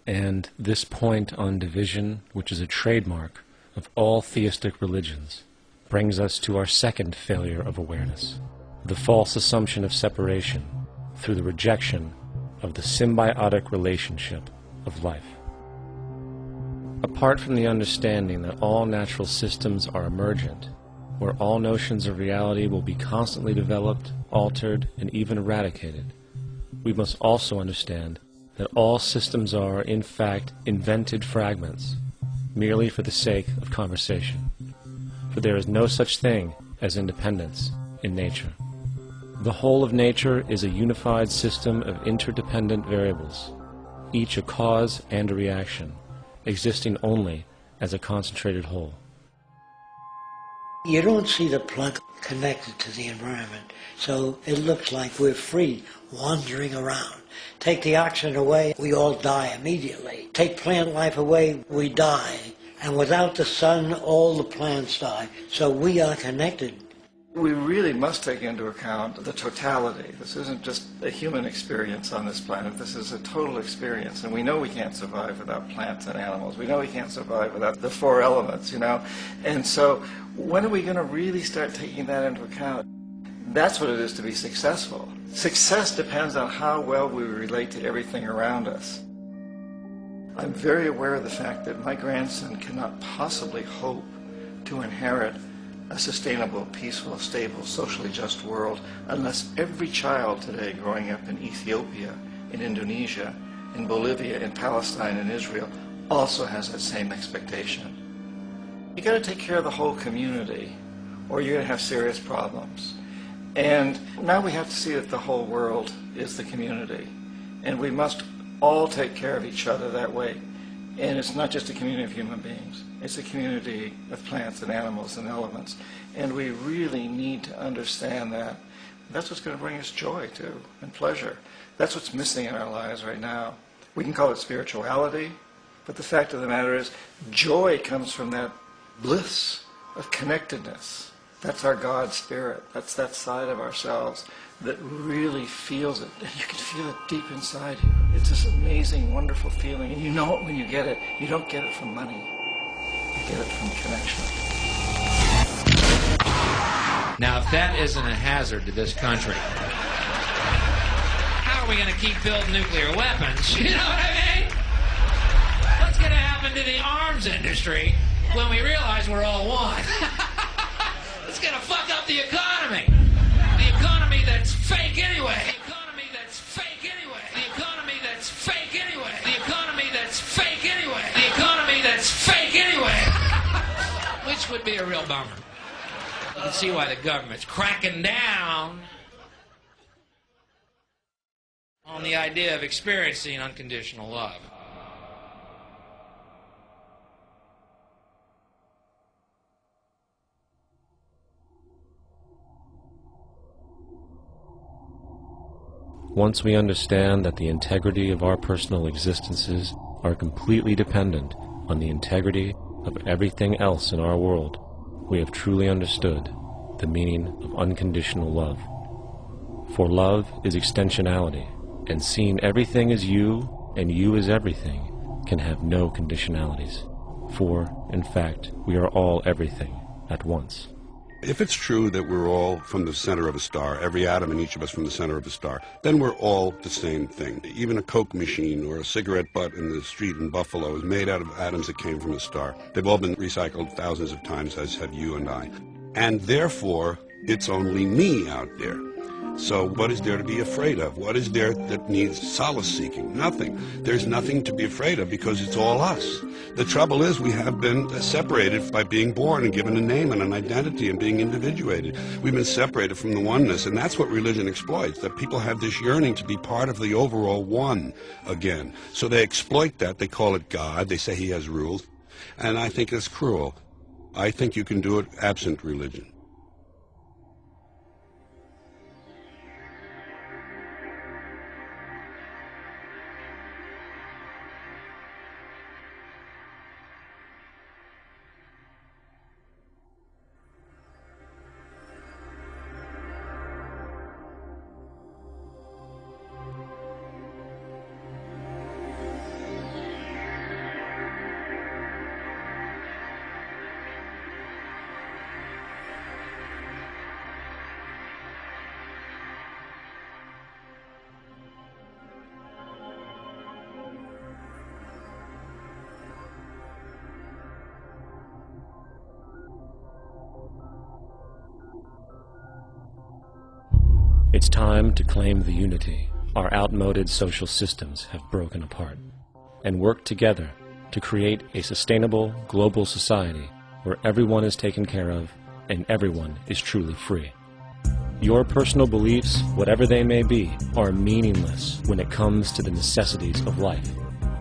And this point on division, which is a trademark of all theistic religions, brings us to our second failure of awareness, the false assumption of separation through the rejection of the symbiotic relationship of life. Apart from the understanding that all natural systems are emergent, where all notions of reality will be constantly developed, altered, and even eradicated, we must also understand that all systems are, in fact, invented fragments, merely for the sake of conversation. For there is no such thing as independence in nature. The whole of nature is a unified system of interdependent variables, each a cause and a reaction, existing only as a concentrated whole. You don't see the plug connected to the environment, so it looks like we're free, wandering around. Take the oxygen away, we all die immediately. Take plant life away, we die. And without the sun, all the plants die. So we are connected. We really must take into account the totality. This isn't just a human experience on this planet. This is a total experience. And we know we can't survive without plants and animals. We know we can't survive without the four elements, you know. And so when are we going to really start taking that into account? That's what it is to be successful. Success depends on how well we relate to everything around us. I'm very aware of the fact that my grandson cannot possibly hope to inherit a sustainable, peaceful, stable, socially just world unless every child today growing up in Ethiopia, in Indonesia, in Bolivia, in Palestine, in Israel also has that same expectation. You got to take care of the whole community or you're going to have serious problems. And now we have to see that the whole world is the community. And we must all take care of each other that way. And it's not just a community of human beings. It's a community of plants and animals and elements. And we really need to understand that. That's what's going to bring us joy, too, and pleasure. That's what's missing in our lives right now. We can call it spirituality, but the fact of the matter is joy comes from that bliss of connectedness. That's our God spirit. That's that side of ourselves that really feels it. And you can feel it deep inside you. It's this amazing, wonderful feeling. And you know it when you get it. You don't get it from money. You get it from connection. Now, if that isn't a hazard to this country, how are we going to keep building nuclear weapons? You know what I mean? What's going to happen to the arms industry when we realize we're all one? It's going to fuck up the economy. The economy that's fake anyway. The economy that's fake anyway. The economy that's fake anyway. The economy that's fake anyway. The economy that's fake anyway. Which would be a real bummer. You can see why the government's cracking down on the idea of experiencing unconditional love. Once we understand that the integrity of our personal existences are completely dependent on the integrity of everything else in our world, we have truly understood the meaning of unconditional love. For love is extensionality, and seeing everything as you and you as everything can have no conditionalities. For, in fact, we are all everything at once. If it's true that we're all from the center of a star, every atom in each of us from the center of a star, then we're all the same thing. Even a Coke machine or a cigarette butt in the street in Buffalo is made out of atoms that came from a star. They've all been recycled thousands of times, as have you and I. And therefore, it's only me out there. So what is there to be afraid of? What is there that needs solace-seeking? Nothing. There's nothing to be afraid of because it's all us. The trouble is we have been separated by being born and given a name and an identity and being individuated. We've been separated from the oneness, and that's what religion exploits, that people have this yearning to be part of the overall one again. So they exploit that. They call it God. They say he has rules. And I think it's cruel. I think you can do it absent religion. It's time to claim the unity our outmoded social systems have broken apart, and work together to create a sustainable global society where everyone is taken care of and everyone is truly free. Your personal beliefs, whatever they may be, are meaningless when it comes to the necessities of life.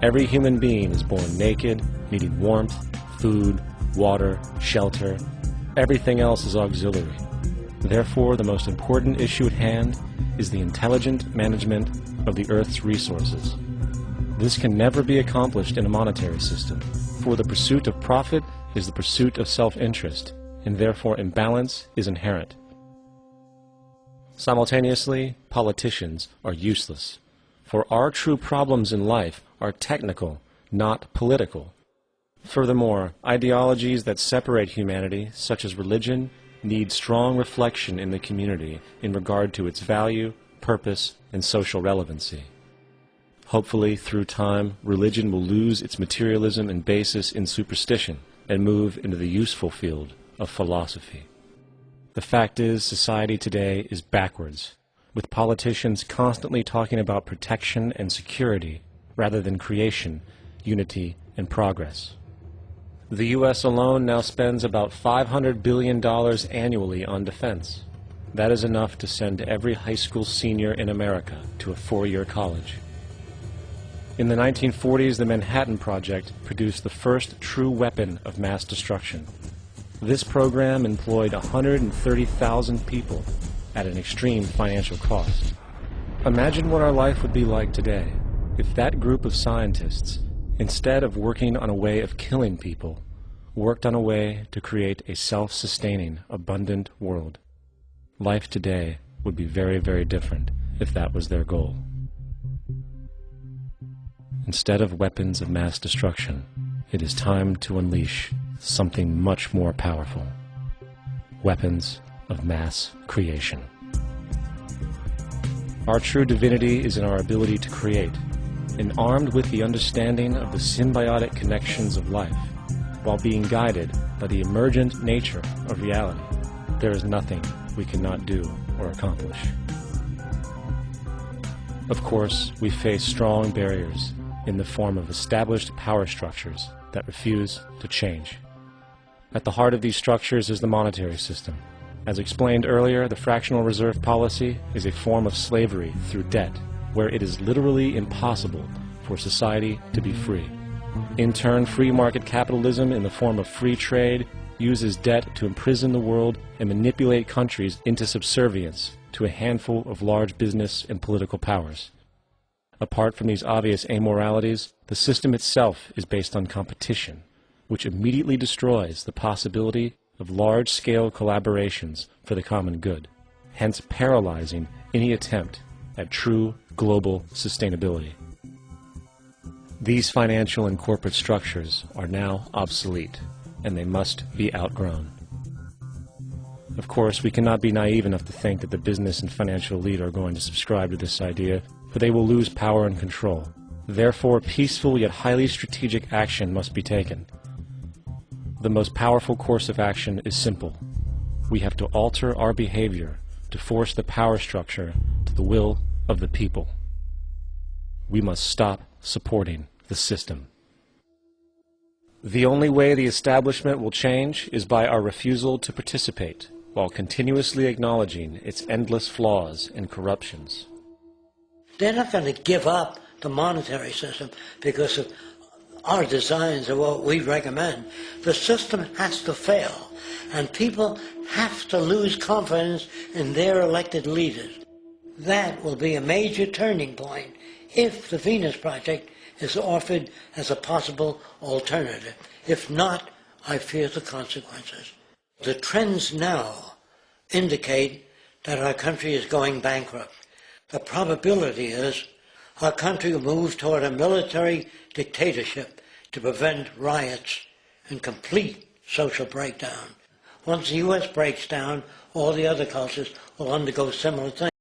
Every human being is born naked, needing warmth, food, water, shelter. Everything else is auxiliary. Therefore, the most important issue at hand is the intelligent management of the Earth's resources. This can never be accomplished in a monetary system, for the pursuit of profit is the pursuit of self-interest, and therefore imbalance is inherent. Simultaneously, politicians are useless, for our true problems in life are technical, not political. Furthermore, ideologies that separate humanity, such as religion, need strong reflection in the community in regard to its value, purpose, and social relevancy. Hopefully, through time, religion will lose its materialism and basis in superstition and move into the useful field of philosophy. The fact is, society today is backwards, with politicians constantly talking about protection and security rather than creation, unity, and progress. The U.S. alone now spends about $500 billion annually on defense. That is enough to send every high school senior in America to a four-year college. In the 1940s, the Manhattan Project produced the first true weapon of mass destruction. This program employed 130,000 people at an extreme financial cost. Imagine what our life would be like today if that group of scientists, instead of working on a way of killing people, worked on a way to create a self-sustaining, abundant world. Life today would be very, very different if that was their goal. Instead of weapons of mass destruction, it is time to unleash something much more powerful. Weapons of mass creation. Our true divinity is in our ability to create, and armed with the understanding of the symbiotic connections of life, while being guided by the emergent nature of reality, there is nothing we cannot do or accomplish. Of course, we face strong barriers in the form of established power structures that refuse to change. At the heart of these structures is the monetary system. As explained earlier, the fractional reserve policy is a form of slavery through debt, where it is literally impossible for society to be free. In turn, free market capitalism in the form of free trade uses debt to imprison the world and manipulate countries into subservience to a handful of large business and political powers. Apart from these obvious amoralities, the system itself is based on competition, which immediately destroys the possibility of large-scale collaborations for the common good, hence paralyzing any attempt at true global sustainability. These financial and corporate structures are now obsolete, and they must be outgrown. Of course, we cannot be naive enough to think that the business and financial elite are going to subscribe to this idea, for they will lose power and control. Therefore, peaceful yet highly strategic action must be taken. The most powerful course of action is simple. We have to alter our behavior to force the power structure to the will of the people. We must stop supporting the system. The only way the establishment will change is by our refusal to participate, while continuously acknowledging its endless flaws and corruptions. They're not going to give up the monetary system because of our designs of what we recommend. The system has to fail, and people have to lose confidence in their elected leaders. That will be a major turning point if the Venus Project is offered as a possible alternative. If not, I fear the consequences. The trends now indicate that our country is going bankrupt. The probability is our country will move toward a military dictatorship to prevent riots and complete social breakdown. Once the U.S. breaks down, all the other cultures will undergo similar things.